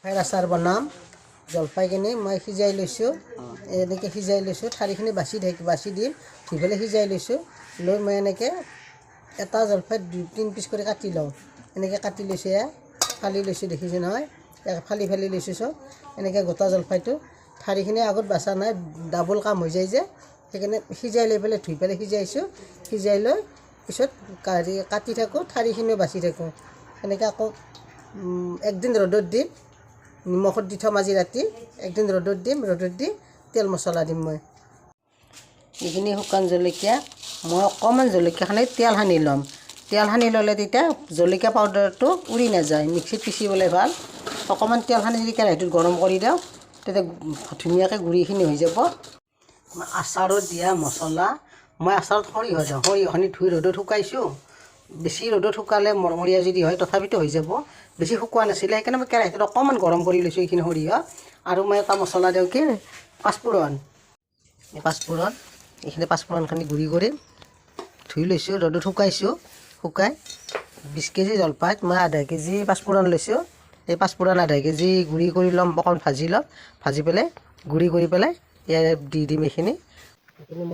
জলফাইৰ আচাৰ বনাম। জলফাইখিনি মই সিজাই লৈছোঁ, এনেকৈ সিজাই লৈছোঁ। ঠাৰিখিনি বাছি দিম, ধুই পেলাই সিজাই লৈছোঁ। লৈ মই এনেকৈ এটা জলফাই 2-3 পিচ কৰি কাটি লওঁ। এনেকৈ কাটি লৈছোঁ, ফালি লৈছোঁ, দেখিছোঁ নহয়, ফালি লৈছোঁ চব। এনেকৈ গোটা জলফাইটো ঠাৰিখিনি আগত বাছা নাই, ডাবল কাম হৈ যায় যে, সেইকাৰণে সিজাই লৈ পেলাই ধুই পেলাই সিজাইছোঁ। সিজাই লৈ পিছত কাটি থাকোঁ, ঠাৰিখিনিও বাছি থাকোঁ। এনেকৈ আকৌ একদিন ৰ'দত দিম, নিমখত দি থ'ম আজি ৰাতি, একদিন ৰ'দত দিম, ৰ'দত দি তেল মছলা দিম মই। এইখিনি শুকান জলকীয়া, মই অকণমান জলকীয়াখিনি তেল সানি ল'ম। তেল সানি ল'লে তেতিয়া জলকীয়া পাউডাৰটো উৰি নাযায়, মিক্সিত পিচিবলৈ ভাল। অকণমান তেল সানি যদি কেৰাহীটোত গৰম কৰি দিওঁ, তেতিয়া ধুনীয়াকৈ গুড়িখিনি হৈ যাব। আচাৰত দিয়া মছলা, মই আচাৰত সৰিয়হ দিওঁ। সৰিয়হখিনি ধুই ৰ'দত শুকাইছোঁ। বেছি ৰ'দত শুকালে মৰমৰীয়া যদি হয়, তথাপিতো হৈ যাব। বেছি শুকোৱা নাছিলে, সেইকাৰণে মই কেৰাহীটোত অকণমান গৰম কৰি লৈছোঁ এইখিনি সৰিয়হ। আৰু মই এটা মছলা দিওঁ, কি পাঁচফোৰণ। এইখিনি পাঁচফোৰণখিনি গুড়ি কৰি ধুই লৈছোঁ, ৰ'দত শুকাইছোঁ। শুকাই 20 কেজি জলফাইত মই আধা কেজি পাঁচফোৰণ লৈছোঁ। এই পাঁচফোৰণ আধা কেজি গুড়ি কৰি ল'ম, অকণ ভাজি ল'ম। ভাজি পেলাই গুড়ি কৰি পেলাই দি দিম এইখিনি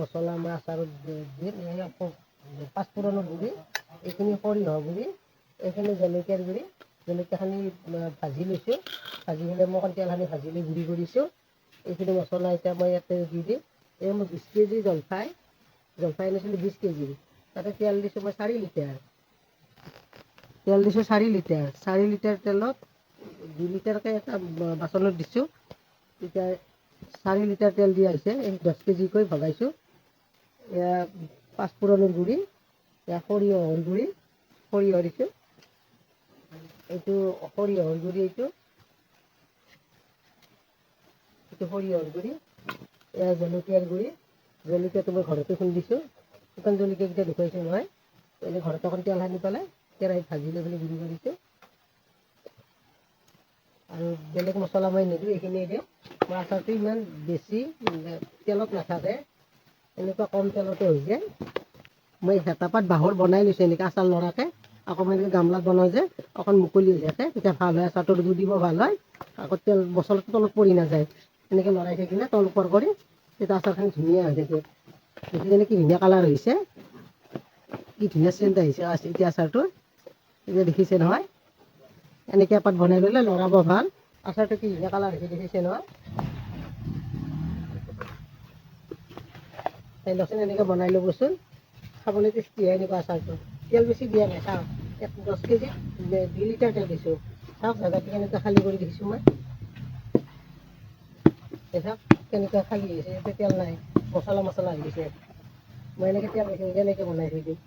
মছলা। মই আচাৰত দিম পাঁচফোৰণৰ গুড়ি, এইখিনি সৰিয়হ গুড়ি, এইখিনি জলকীয়াৰ গুড়ি। জলকীয়াখিনি ভাজি লৈছোঁ, ভাজি পেলাই মই অকণ তেল সানি ভাজি লৈ গুড়ি কৰিছোঁ। এইখিনি মছলা এতিয়া মই ইয়াতে দি দিম। এই মই 20 কেজি জলফাই আনিছিলোঁ, 20 কেজি। তাতে তেল দিছোঁ মই 4 লিটাৰ। 4 লিটাৰ তেলত 2 লিটাৰকৈ এটা বাচনত দিছোঁ। এতিয়া 4 লিটাৰ তেল দিয়া হৈছে, এই 10 কেজিকৈ ভগাইছোঁ। এয়া পাঁচফোৰণৰ গুড়ি, এয়া সৰিয়হৰ গুড়ি, সৰিয়হ দিছোঁ। এইটো সৰিয়হৰ গুড়ি, এইটো সৰিয়হৰ গুড়ি। এয়া জলকীয়াৰ গুড়ি, জলকীয়াটো মই ঘৰতে খুন্দিছোঁ। শুকান জলকীয়াকেইটা দেখুৱাইছোঁ নহয়, এনেই ঘৰতে অকণ তেল সানি পেলাই কেৰাহীত ভাজি লৈ পেলাই গুড়ি কৰিছোঁ। আৰু বেলেগ মছলা মই নিদিওঁ, এইখিনিয়ে দিওঁ। মই আচাৰটো ইমান বেছি তেলত নাথাকে, এনেকুৱা কম তেলতে হৈ যায়। মই হেতাপাত বাঁহৰ বনাই লৈছোঁ, এনেকৈ আচাৰ লৰাকৈ। আকৌ মই এনেকৈ গামলাত বনাওঁ যে, অকণ মুকলি হৈ থাকে, তেতিয়া ভাল হয়, আচাৰটো দিব ভাল হয়। আকৌ তেল মছলাটো তলত পৰি নাযায়। এনেকৈ লৰাই থাকিলে তল ওপৰ কৰি, তেতিয়া আচাৰখিনি ধুনীয়া হৈ থাকে। দেখিছেনে কি ধুনীয়া কালাৰ হৈছে, কি ধুনীয়া চেণ্ট আহিছে এতিয়া আচাৰটো। এতিয়া দেখিছে নহয়, এনেকৈ এপাত বনাই ল'লে লৰাব ভাল। আচাৰটো কি ধুনীয়া কালাৰ হৈছে, দেখিছে নহয়। লচোন এনেকৈ বনাই ল'বচোন, খাবলৈ টেষ্টি হয় এনেকুৱা আচাৰটো। তেল বেছি দিয়া নাই, চাওক 10 কেজিত 2 লিটাৰ তেল দিছোঁ। চাওক জেগাটো কেনেকৈ খালী কৰি দেখিছোঁ মই। চাওক কেনেকুৱা খালী হৈছে, ইয়াতে তেল নাই, মছলা হৈ গৈছে। মই এনেকৈ তেল এনেকৈ বনাই থৈ দিওঁ।